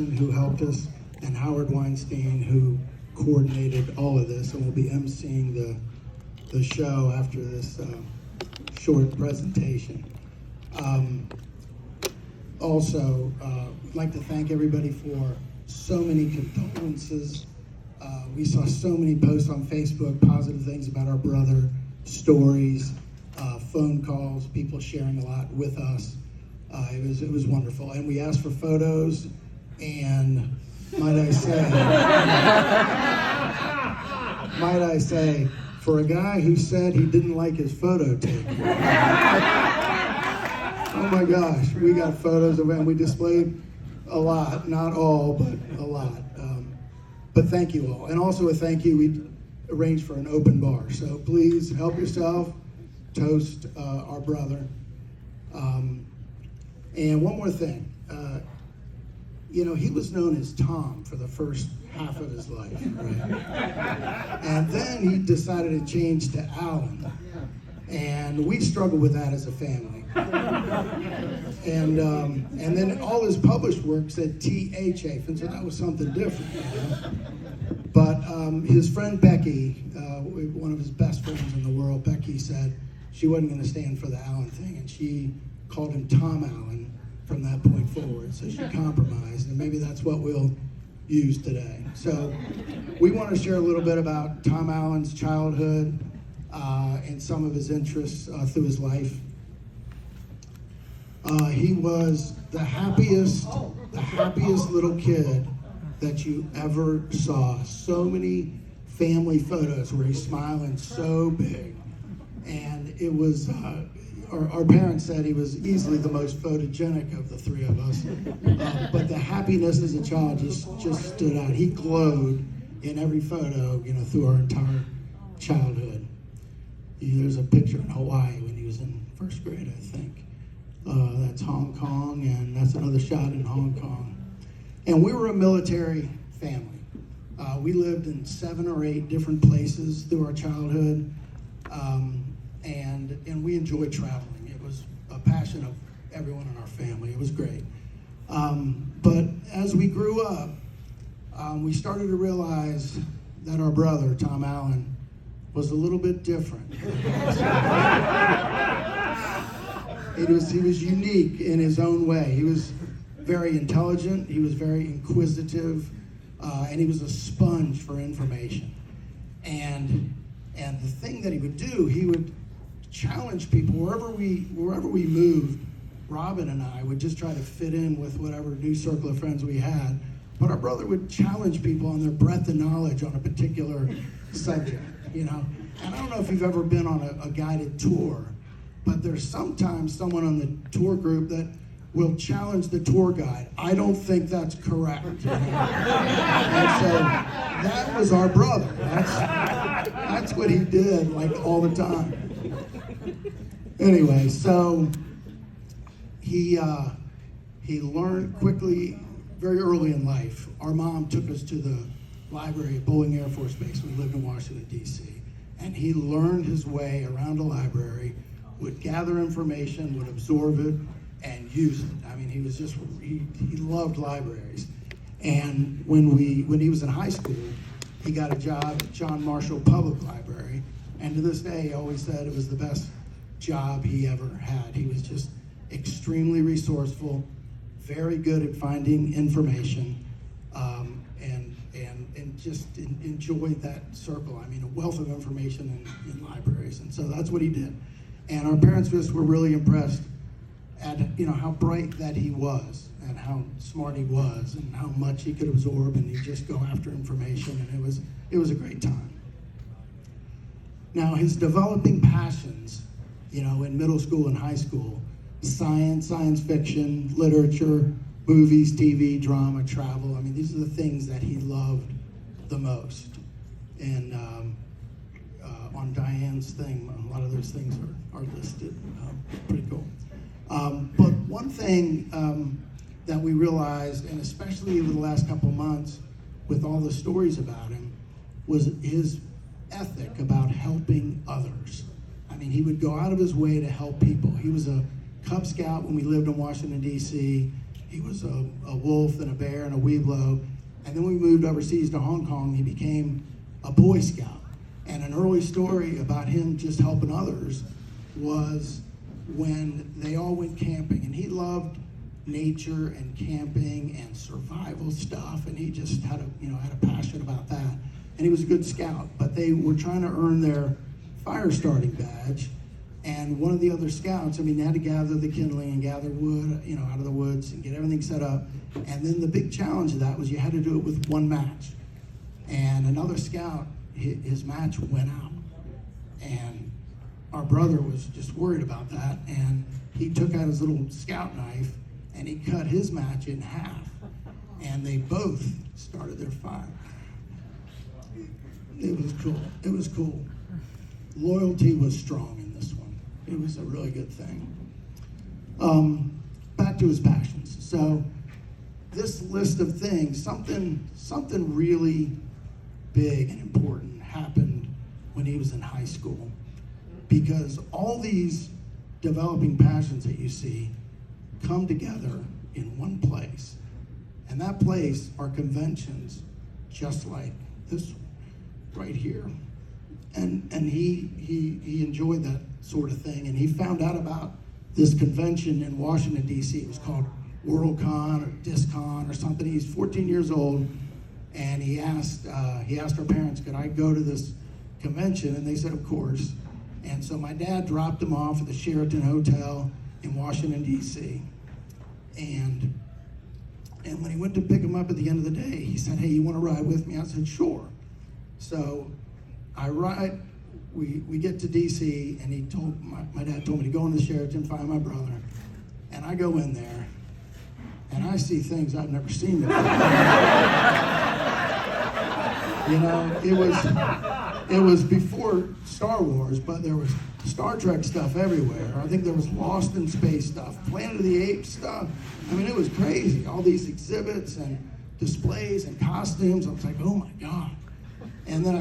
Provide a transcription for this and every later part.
who helped us, and Howard Weinstein, who coordinated all of this and will be emceeing the show after this short presentation. Also, I'd like to thank everybody for so many condolences. We saw so many posts on Facebook, positive things about our brother, stories, phone calls, people sharing a lot with us. It was wonderful, and we asked for photos, and might I say, for a guy who said he didn't like his photo taken. Oh my gosh, we got photos of it, and we displayed a lot, not all, but a lot. But thank you all, and also a thank you. We arranged for an open bar, so please help yourself, toast our brother. And one more thing, he was known as Tom for the first half of his life, right? And then he decided to change to Alan, and we struggled with that as a family. And then all his published work said T.A. Chafin, so that was something different. But his friend Becky, one of his best friends in the world, Becky said she wasn't going to stand for the Alan thing, and she called him Tom Allen from that point forward. So she compromised, and maybe that's what we'll use today. So we want to share a little bit about Tom Allen's childhood and some of his interests through his life. He was the happiest little kid that you ever saw. So many family photos where he's smiling so big. And it was, our parents said he was easily the most photogenic of the three of us. But the happiness as a child just stood out. He glowed in every photo, through our entire childhood. There's a picture in Hawaii when he was in first grade, I think. That's Hong Kong, and that's another shot in Hong Kong. And we were a military family. We lived in 7 or 8 different places through our childhood, and we enjoyed traveling. It was a passion of everyone in our family. It was great. But as we grew up, we started to realize that our brother, Tom Allen, was a little bit different. He was unique in his own way. He was very intelligent, he was very inquisitive, and he was a sponge for information. And the thing that he would do, he would challenge people wherever we moved. Robin and I would just try to fit in with whatever new circle of friends we had. But our brother would challenge people on their breadth of knowledge on a particular subject, And I don't know if you've ever been on a guided tour, but there's sometimes someone on the tour group that will challenge the tour guide. I don't think that's correct. And so that was our brother. That's what he did, all the time. Anyway, so he learned quickly, very early in life. Our mom took us to the library at Bolling Air Force Base. We lived in Washington, D.C. And he learned his way around a library, would gather information, would absorb it, and use it. I mean, he loved libraries. And when he was in high school, he got a job at John Marshall Public Library. And to this day, he always said it was the best job he ever had. He was just extremely resourceful, very good at finding information, and just enjoyed that circle. I mean, a wealth of information in libraries. And so that's what he did. And our parents just were really impressed at how bright that he was, and how smart he was, and how much he could absorb, and he'd just go after information, and it was a great time. Now, his developing passions, in middle school and high school, science fiction, literature, movies, TV, drama, travel. I mean, these are the things that he loved the most. And on Diane's thing, a lot of those things are listed. Pretty cool. But one thing that we realized, and especially over the last couple of months with all the stories about him, was his ethic about helping others. I mean, he would go out of his way to help people. He was a Cub Scout when we lived in Washington, D.C., He was a wolf and a bear and a weeblo. And then we moved overseas to Hong Kong. He became a Boy Scout. And an early story about him just helping others was when they all went camping. And he loved nature and camping and survival stuff. And he just had a passion about that. And he was a good scout. But they were trying to earn their fire starting badge. And one of the other scouts, they had to gather the kindling and gather wood, out of the woods and get everything set up. And then the big challenge of that was you had to do it with one match. And another scout, his match went out. And our brother was just worried about that. And he took out his little scout knife and he cut his match in half. And they both started their fire. It was cool. It was cool. Loyalty was strong in this one. It was a really good thing. Back to his passions. So this list of things, something really big and important happened when he was in high school, because all these developing passions that you see come together in one place. And that place are conventions just like this one right here. And he enjoyed that sort of thing, and he found out about this convention in Washington, D.C. It was called WorldCon or DisCon or something. He's 14 years old, and he asked our parents, could I go to this convention? And they said, of course. And so my dad dropped him off at the Sheraton Hotel in Washington, D.C. And when he went to pick him up at the end of the day, he said, hey, you want to ride with me? I said, sure. So I ride, we get to DC, and my dad told me to go into the Sheraton, find my brother. And I go in there, and I see things I've never seen before. It was before Star Wars, but there was Star Trek stuff everywhere. I think there was Lost in Space stuff, Planet of the Apes stuff. It was crazy. All these exhibits and displays and costumes. I was like, oh my God. And then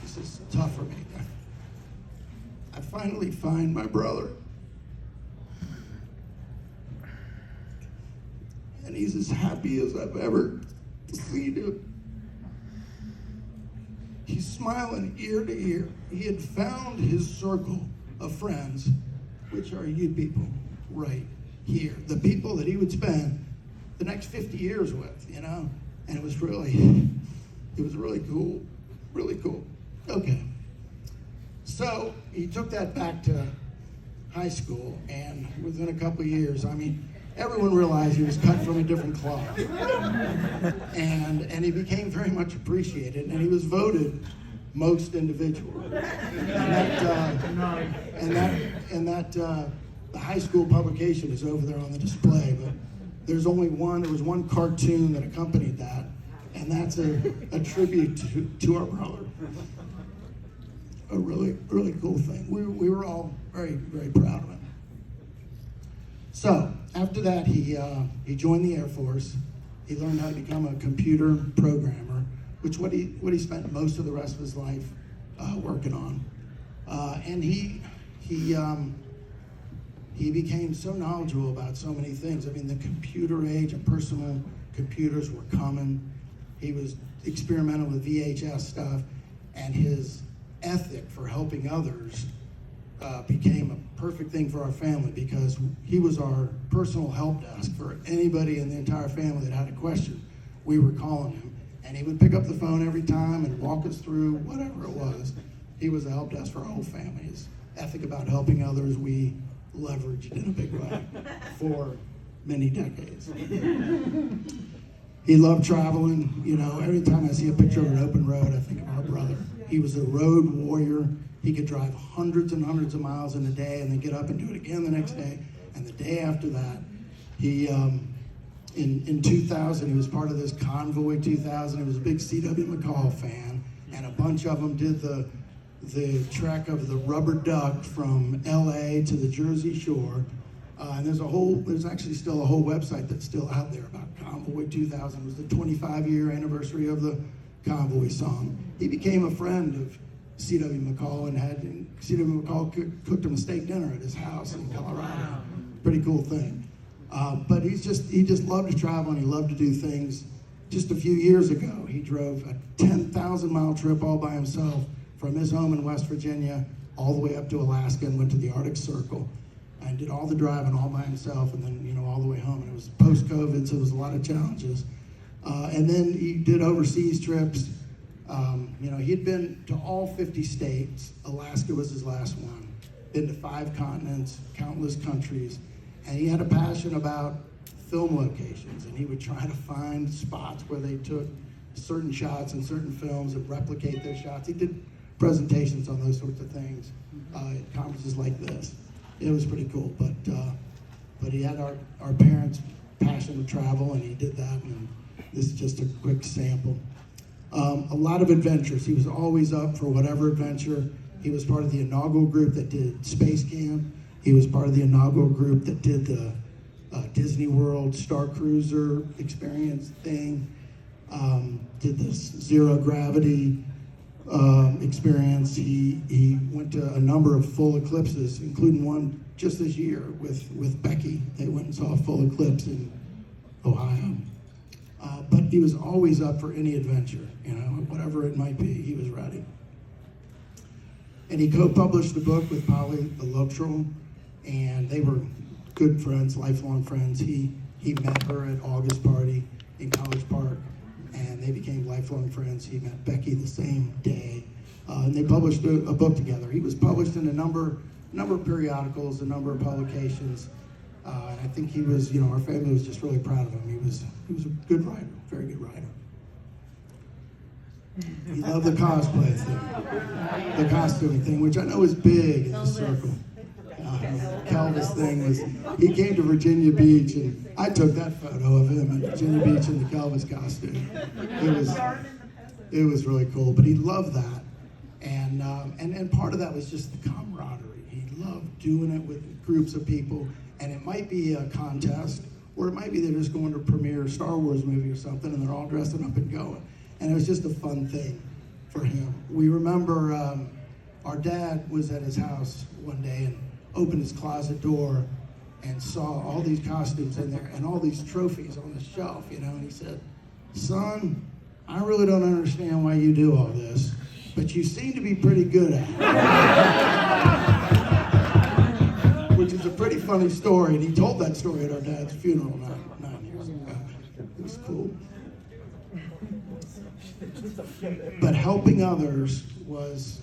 this is tough for me. I finally find my brother. And he's as happy as I've ever seen him. He's smiling ear to ear. He had found his circle of friends, which are you people right here. The people that he would spend the next 50 years with, And it was really cool, really cool. Okay. So he took that back to high school, and within a couple of years, everyone realized he was cut from a different cloth. And he became very much appreciated, and he was voted most individual. The high school publication is over there on the display, but there was one cartoon that accompanied that, and that's a tribute to our brother. A really, really cool thing. We were all very, very proud of him. So after that, he joined the Air Force. He learned how to become a computer programmer, which what he spent most of the rest of his life working on. And he became so knowledgeable about so many things. The computer age and personal computers were coming. He was experimental with VHS stuff, and his ethic for helping others became a perfect thing for our family, because he was our personal help desk for anybody in the entire family that had a question. We were calling him, and he would pick up the phone every time and walk us through whatever it was. He was a help desk for our whole family. His ethic about helping others, we leveraged in a big way for many decades. He loved traveling. Every time I see a picture of an open road, I think of our brother. He was a road warrior. He could drive hundreds and hundreds of miles in a day and then get up and do it again the next day. And the day after that, he, in 2000, he was part of this Convoy 2000. He was a big C.W. McCall fan, and a bunch of them did the trek of the rubber duck from LA to the Jersey Shore. And there's actually still a whole website that's still out there about Convoy 2000. It was the 25-year anniversary of the Convoy song. He became a friend of C.W. McCall, and C.W. McCall cooked him a steak dinner at his house in Colorado. Pretty cool thing. But he just loved to travel, and he loved to do things. Just a few years ago, he drove a 10,000-mile trip all by himself from his home in West Virginia all the way up to Alaska and went to the Arctic Circle and did all the driving all by himself, and then, all the way home. And it was post-COVID, so there was a lot of challenges. And then he did overseas trips. He had been to all 50 states. Alaska was his last one. Been to 5 continents, countless countries. And he had a passion about film locations, and he would try to find spots where they took certain shots in certain films and replicate those shots. He did presentations on those sorts of things at conferences like this. It was pretty cool, but he had our parents' passion to travel, and he did that, and this is just a quick sample. A lot of adventures. He was always up for whatever adventure. He was part of the inaugural group that did Space Camp. He was part of the inaugural group that did the Disney World Star Cruiser experience thing, did this zero gravity experience. He went to a number of full eclipses, including one just this year with Becky. They went and saw a full eclipse in Ohio. But he was always up for any adventure, whatever it might be, he was ready. And he co-published the book with Polly Luttrell, and they were good friends, lifelong friends. He met her at August Party in College Park, and they became lifelong friends. He met Becky the same day, and they published a book together. He was published in a number of periodicals, a number of publications, and I think he was, our family was just really proud of him. He was a good writer, very good writer. He loved the cosplay thing, the costuming thing, which I know is big in this circle. Kelvis thing was, he came to Virginia Beach, and I took that photo of him at Virginia Beach in the Kelvis costume. It was really cool, but he loved that. And part of that was just the camaraderie. He loved doing it with groups of people, and it might be a contest, or it might be they're just going to premiere a Star Wars movie or something, and they're all dressing up and going. And it was just a fun thing for him. We remember our dad was at his house one day and opened his closet door and saw all these costumes in there and all these trophies on the shelf, and he said, "Son, I really don't understand why you do all this, but you seem to be pretty good at it." Which is a pretty funny story, and he told that story at our dad's funeral 9 years ago. It was cool. But helping others was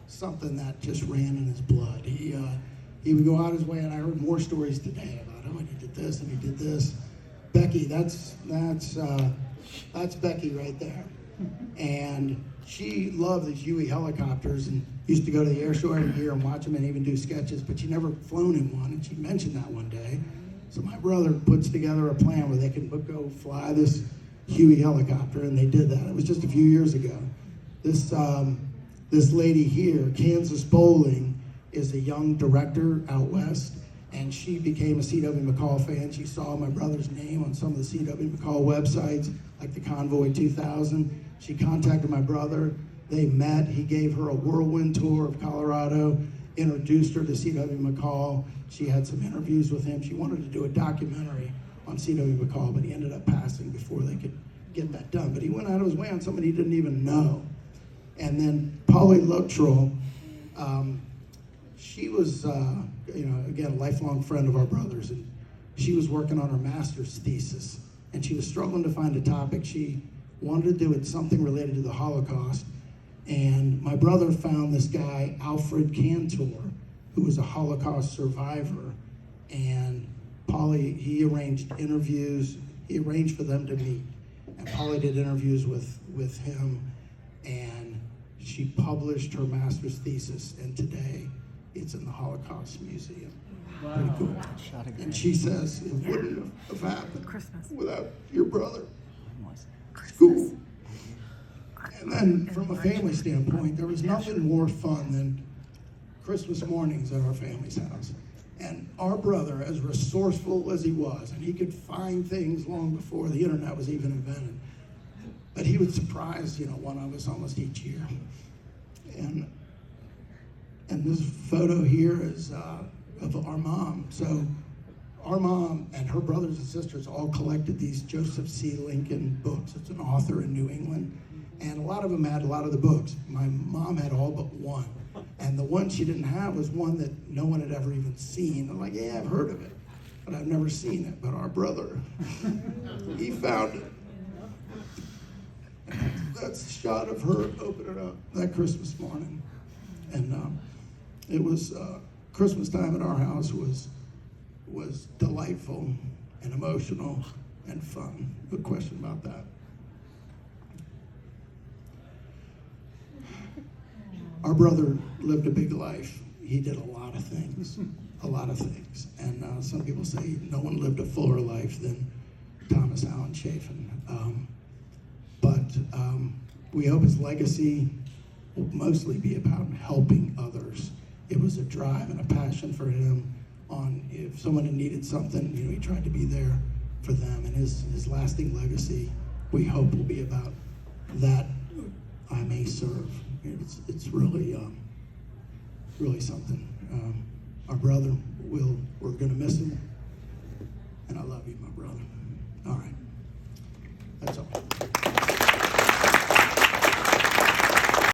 something that just ran in his blood. He would go out his way, and I heard more stories today about, and he did this and he did this. Becky, that's Becky right there. And she loved these Huey helicopters and used to go to the air show every year and watch them and even do sketches, but she never flown in one, and she mentioned that one day. So my brother puts together a plan where they can go fly this Huey helicopter, and they did that. It was just a few years ago. This lady here, Kansas Bowling, is a young director out west, and she became a C.W. McCall fan. She saw my brother's name on some of the C.W. McCall websites, like the Convoy 2000. She contacted my brother. They met. He gave her a whirlwind tour of Colorado, introduced her to C.W. McCall. She had some interviews with him. She wanted to do a documentary on C.W. McCall, but he ended up passing before they could get that done. But he went out of his way on somebody he didn't even know. And then Polly Luttrell, she was, again, a lifelong friend of our brother's, and she was working on her master's thesis, and she was struggling to find a topic. She wanted to do something related to the Holocaust, and my brother found this guy, Alfred Cantor, who was a Holocaust survivor, and Polly, he arranged interviews. He arranged for them to meet, and Polly did interviews with him, and she published her master's thesis, and today it's in the Holocaust Museum. Wow. Pretty cool. And she says it wouldn't have happened without your brother. School. And then from a family standpoint, there was nothing more fun than Christmas mornings at our family's house. And our brother, as resourceful as he was, and he could find things long before the internet was even invented, but he would surprise, one of us almost each year. And this photo here is of our mom. So our mom and her brothers and sisters all collected these Joseph C. Lincoln books. It's an author in New England. And a lot of them had a lot of the books. My mom had all but one. And the one she didn't have was one that no one had ever even seen. I'm like, yeah, I've heard of it, but I've never seen it. But our brother, he found it. That's a shot of her opening up that Christmas morning. And it was Christmas time at our house was delightful and emotional and fun. No question about that. Our brother lived a big life. He did a lot of things, And some people say no one lived a fuller life than Thomas Allen Chafin. But we hope his legacy will mostly be about helping others. It was a drive and a passion for him on if someone needed something, he tried to be there for them. And his lasting legacy, we hope, will be about that I may serve. It's really, really something. Our brother, we're going to miss him, and I love you, my brother.